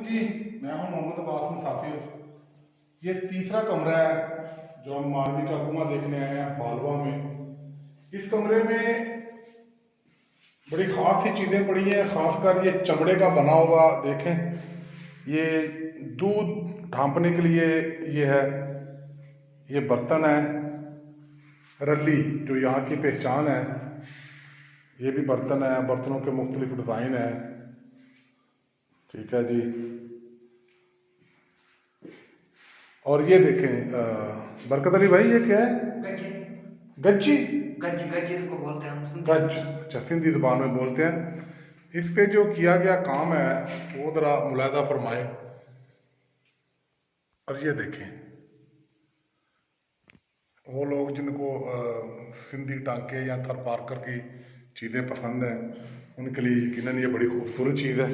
जी, मैं हूं मोहम्मद अब्बास मुसाफिर। ये तीसरा कमरा है जो हम मालवी का कुआं देखने आए हैं बालवा में। इस कमरे में बड़ी ख़ास सी चीज़ें पड़ी हैं, ख़ासकर ये चमड़े का बना हुआ देखें। ये दूध ढांपने के लिए ये है। ये बर्तन है रल्ली, जो यहाँ की पहचान है। ये भी बर्तन है, बर्तनों के मुख्तलिफ डिज़ाइन है। ठीक है जी। और ये देखें बरकत अली भाई, ये क्या है? गज्जी। गज्जी। गज्जी गज्जी इसको बोलते हैं हम सिंधी में। गज, अच्छा, सिंधी ज़ुबान में बोलते हैं। इस पे जो किया गया काम है वो ज़रा मुलाहिज़ा फरमाए। और ये देखें, वो लोग जिनको सिंधी टांके या थर पार्कर की चीज़ें पसंद हैं, उनके लिए यकीनन ये बड़ी खूबसूरत चीज़ है।